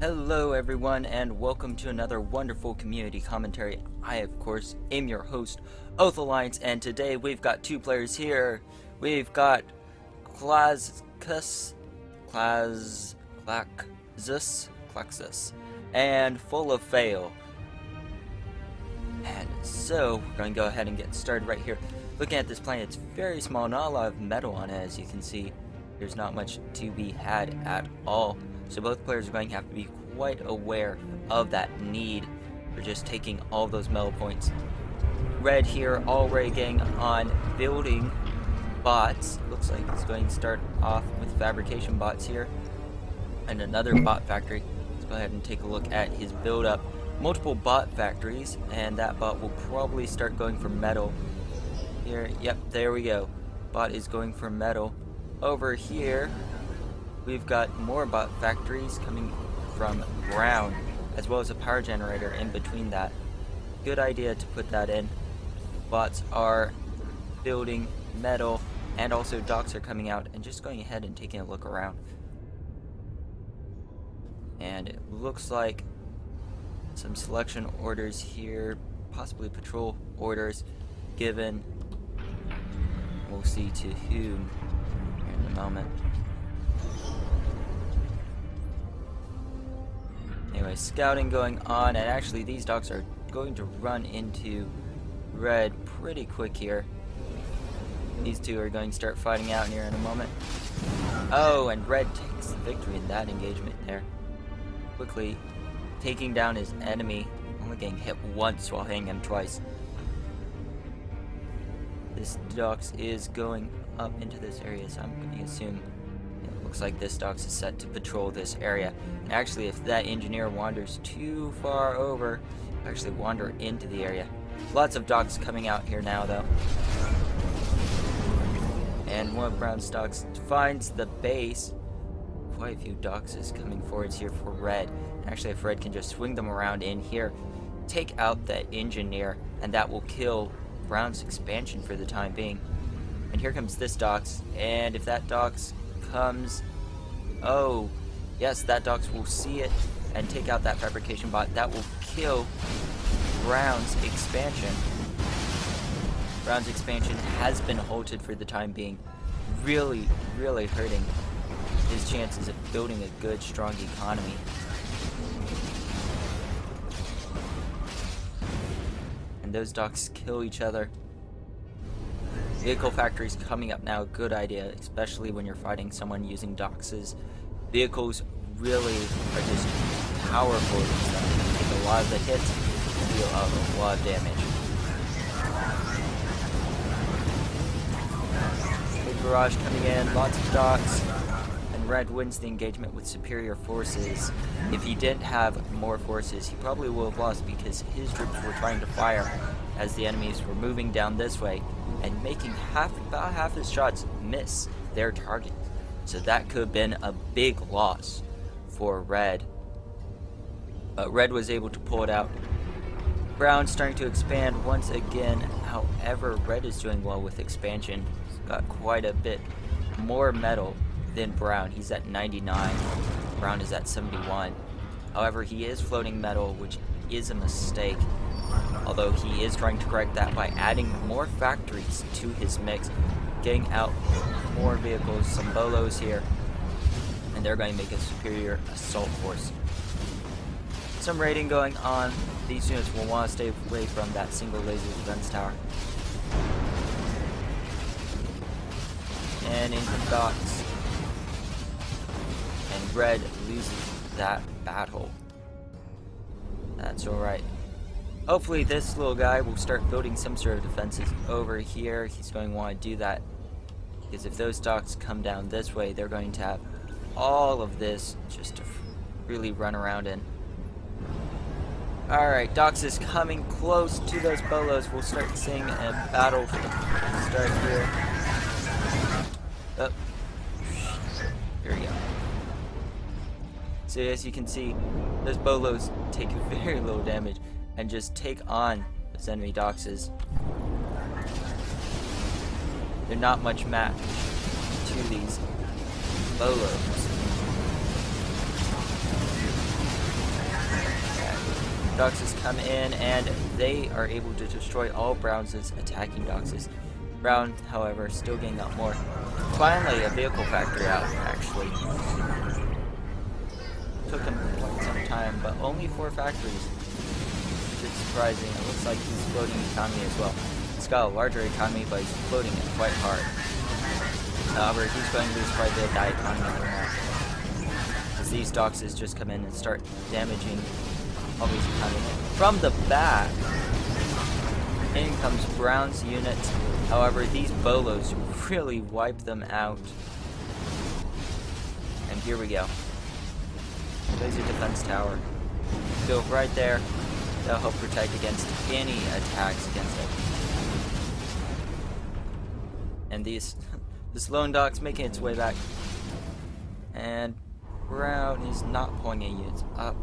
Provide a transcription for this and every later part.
Hello everyone and welcome to another wonderful community commentary. I of course am your host, OathAlliance, and today we've got two players here. We've got Klaczus, and Fulloffail. And so we're going to go ahead and get started right here. Looking at this planet, it's very small, not a lot of metal on it, as you can see. There's not much to be had at all. So both players are going to have to be quite aware of that need for just taking all those metal points. Red here already getting on building bots. Looks like he's going to start off with fabrication bots here. And another bot factory. Let's go ahead and take a look at his build up. Multiple bot factories, and that bot will probably start going for metal. Here, yep, there we go. Bot is going for metal. Over here, we've got more bot factories coming from brown, as well as a power generator in between that. Good idea to put that in. Bots are building metal, and also docks are coming out, and just going ahead and taking a look around. And it looks like some selection orders here, possibly patrol orders given. We'll see to whom here in a moment. Anyway, scouting going on, and actually these docks are going to run into red pretty quick here. These two are going to start fighting out here in a moment. Oh, and red takes the victory in that engagement there. Quickly taking down his enemy, only getting hit once while hitting him twice. This docks is going up into this area, so I'm going to assume it looks like this docks is set to patrol this area. And actually, if that engineer wanders too far over, actually wander into the area. Lots of docks coming out here now, though. And one of Brown's docks finds the base. Quite a few docks is coming forwards here for red. Actually, if red can just swing them around in here, take out that engineer, and that will kill Brown's expansion for the time being. And here comes this docks, and if that docks comes, oh yes, that docks will see it and take out that fabrication bot. That will kill Brown's expansion. Brown's expansion has been halted for the time being, really hurting his chances of building a good, strong economy. And those docks kill each other. Vehicle factories coming up now, good idea, especially when you're fighting someone using docks. Vehicles really are just powerful. They take a lot of the hits and deal a lot of damage. Big barrage coming in, lots of docks. Red wins the engagement with superior forces. If he didn't have more forces, he probably would have lost, because his troops were trying to fire as the enemies were moving down this way and making about half his shots miss their target. So that could have been a big loss for red. But red was able to pull it out. Brown starting to expand once again. However, red is doing well with expansion. He's got quite a bit more metal than Brown. He's at 99. Brown is at 71. However, he is floating metal, which is a mistake. Although he is trying to correct that by adding more factories to his mix, getting out more vehicles, some bolos here, and they're going to make a superior assault force. Some raiding going on. These units will want to stay away from that single laser defense tower. And into docks. And red loses that battle. That's alright. Hopefully this little guy will start building some sort of defenses over here. He's going to want to do that, because if those docks come down this way, they're going to have all of this just to really run around in. Alright, docks is coming close to those bolos. We'll start seeing a battle start here. Oh. Here we go. So as you can see, those bolos take very little damage and just take on those enemy doxes. They're not much match to these bolos. Doxes come in, and they are able to destroy all Brown's attacking Doxes. Brown, however, still getting up more. Finally, a vehicle factory out, actually. Took him quite some time, but only 4 factories. Which is surprising. It looks like he's floating economy as well. He's got a larger economy, but he's floating it quite hard. However, he's going to lose quite a bit of that economy from that. As these Doxes just come in and start damaging all these economies. From the back, in comes Brown's units. However, these Bolos really wipe them out. And here we go. Laser defense tower. Go right there. That'll help protect against any attacks against it. And this lone Dox making its way back. And Brown is not pulling any units up.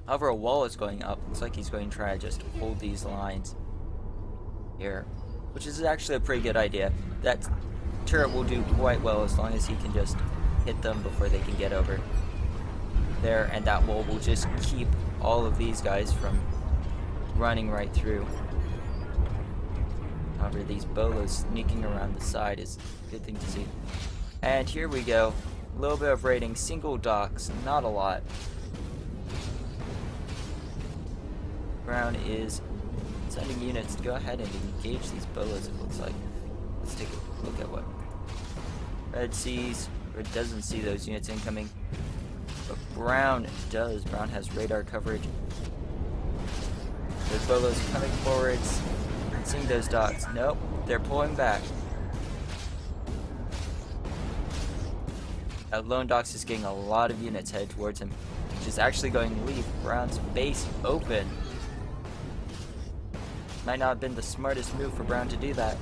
However, a wall is going up. Looks like he's going to try to just hold these lines here, which is actually a pretty good idea. That turret will do quite well as long as he can just hit them before they can get over there, and that wall will just keep all of these guys from running right through. However, these Bolos sneaking around the side is a good thing to see. And here we go. A little bit of raiding, single Dox, not a lot. Brown is sending units to go ahead and engage these Bolos, it looks like. Let's take a look at what Red sees, or doesn't see those units incoming. But Brown does. Brown has radar coverage. Those Bolos coming forwards. Seeing those Dots. Nope, they're pulling back. That lone Dox is getting a lot of units headed towards him, which is actually going to leave Brown's base open. Might not have been the smartest move for Brown to do that.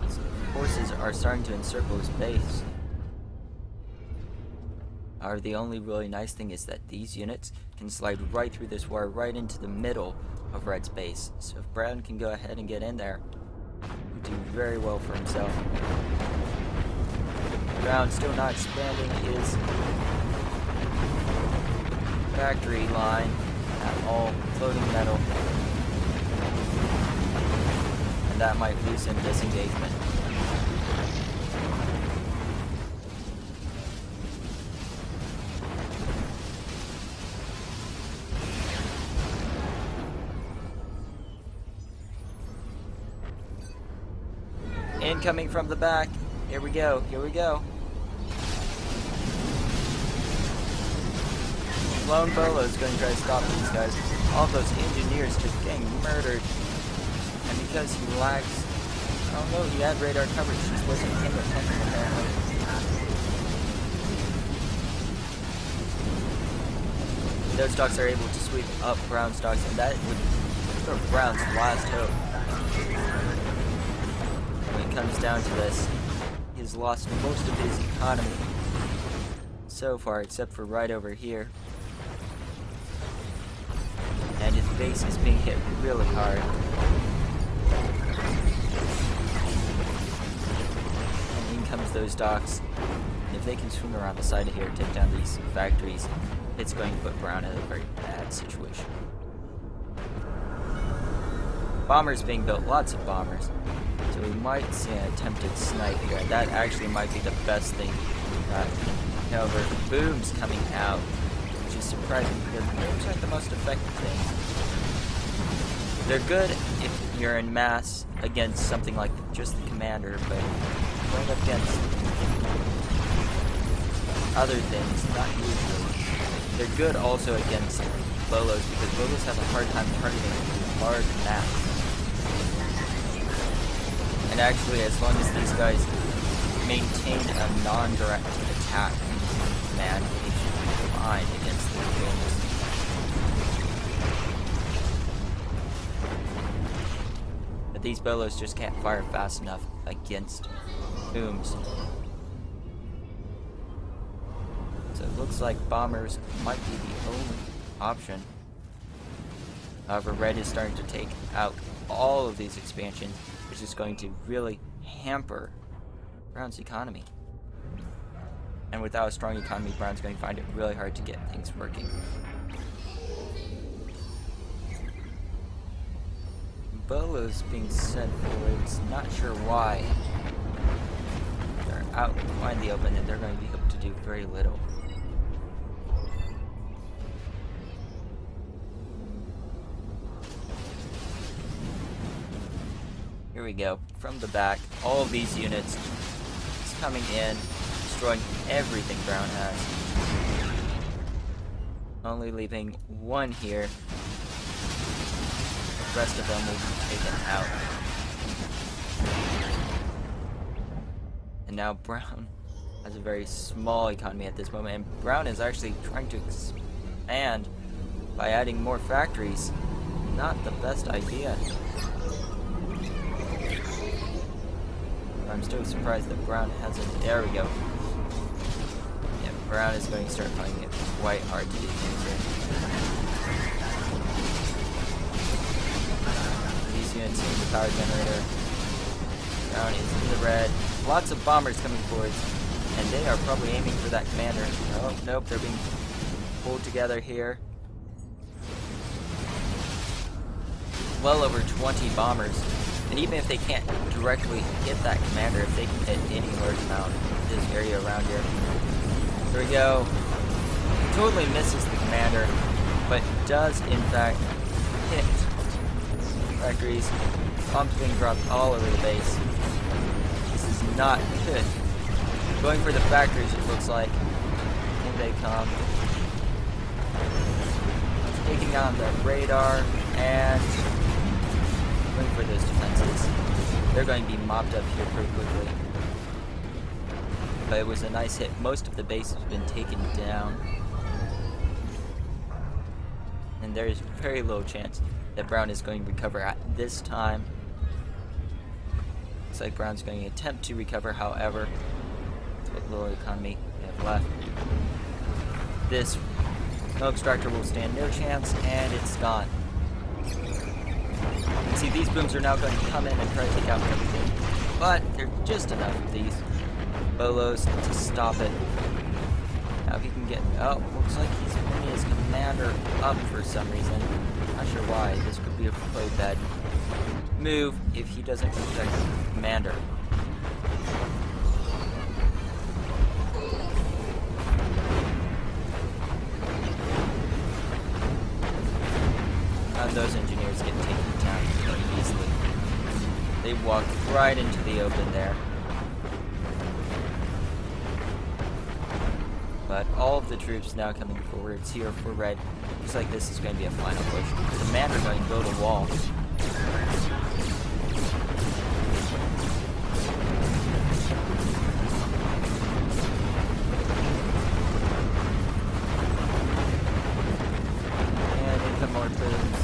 His forces are starting to encircle his base. However, the only really nice thing is that these units can slide right through this wire, right into the middle of Red's base. So if Brown can go ahead and get in there, he'll do very well for himself. Brown still not expanding his factory line at all, floating metal, and that might lose him disengagement. Incoming from the back. Here we go. Here we go. Lone Bolo is going to try to stop these guys. All those engineers just getting murdered. And because he lags... Oh no, he had radar coverage. Just wasn't paying attention apparently. Those Dox are able to sweep up Brown's Dox, and that would sort of Brown's last hope. When it comes down to this, he's lost most of his economy so far, except for right over here. And his base is being hit really hard. And in comes those Dox. And if they can swing around the side of here, take down these factories, it's going to put Brown in a very bad situation. Bombers being built, lots of bombers. So we might see an attempted snipe here. That actually might be the best thing. However, booms coming out, which is surprising because booms aren't the most effective things. They're good if you're in mass against something like just the commander, but going up against other things, not usually. They're good also against Bolos because Bolos have a hard time targeting large mass. And actually, as long as these guys maintain a non-direct attack command, they should be fine against the Bolos. But these Bolos just can't fire fast enough against booms. So it looks like bombers might be the only option. However, Red is starting to take out all of these expansions, which is going to really hamper Brown's economy. And without a strong economy, Brown's going to find it really hard to get things working. Bolo's being sent forwards, not sure why. They're out wide in the open and they're going to be able to do very little. Here we go, from the back, all of these units is coming in, destroying everything Brown has. Only leaving one here. The rest of them will be taken out. And now Brown has a very small economy at this moment, and Brown is actually trying to expand by adding more factories. Not the best idea. I'm still surprised that Brown hasn't. There we go. Yeah, Brown is going to start finding it quite hard to do things here. These units need the power generator. Brown is in the red. Lots of bombers coming forwards, and they are probably aiming for that commander. Oh, nope, they're being pulled together here. Well over 20 bombers. And even if they can't directly hit that commander, if they can hit any large amount of this area around here. Here we go. Totally misses the commander, but does in fact hit factories. Bombs being dropped all over the base. This is not good. Going for the factories, it looks like. In they come. Taking on the radar and going for those defenses. They're going to be mopped up here pretty quickly. But it was a nice hit. Most of the base has been taken down. And there is very little chance that Brown is going to recover at this time. Looks like Brown's going to attempt to recover, however, with what little economy they have left. This no extractor will stand no chance, and it's gone. You see, these booms are now going to come in and try to take out everything. But there's just enough of these bolos to stop it. Now if he can get... Oh, looks like he's bringing his commander up for some reason. Not sure why. This could be a really bad move if he doesn't protect the commander. And those engineers get taken down very easily. They walk right into the open there. But all of the troops now coming forwards here for red. Looks like this is going to be a final push. The commander going to build a wall. And in come more troops.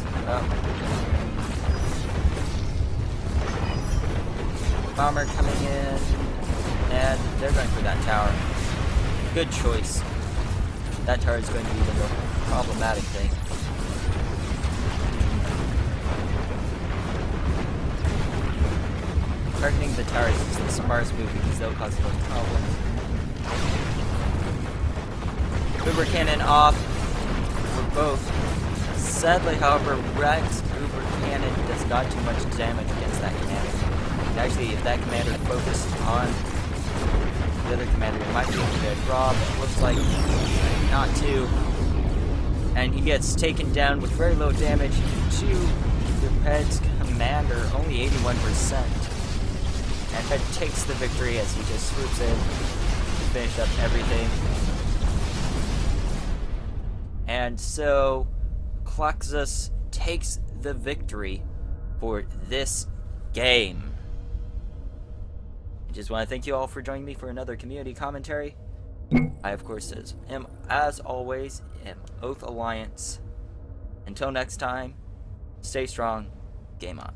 Bomber coming in, and they're going for that tower. Good choice. That tower is going to be the more problematic thing. Targeting the towers is the smartest move because they'll cause most problems. Uber cannon off for both. Sadly, however, Red's Uber cannon does not do much damage against that commander. Actually, if that commander focused on the other commander, it might be able to get a draw, but it looks like not to. And he gets taken down with very low damage to the Red's commander, only 81%. And Red takes the victory as he just swoops in to finish up everything. And so Klaczus takes the victory for this game. I just want to thank you all for joining me for another community commentary. I, of course, am, as always, OathAlliance. Until next time, stay strong, game on.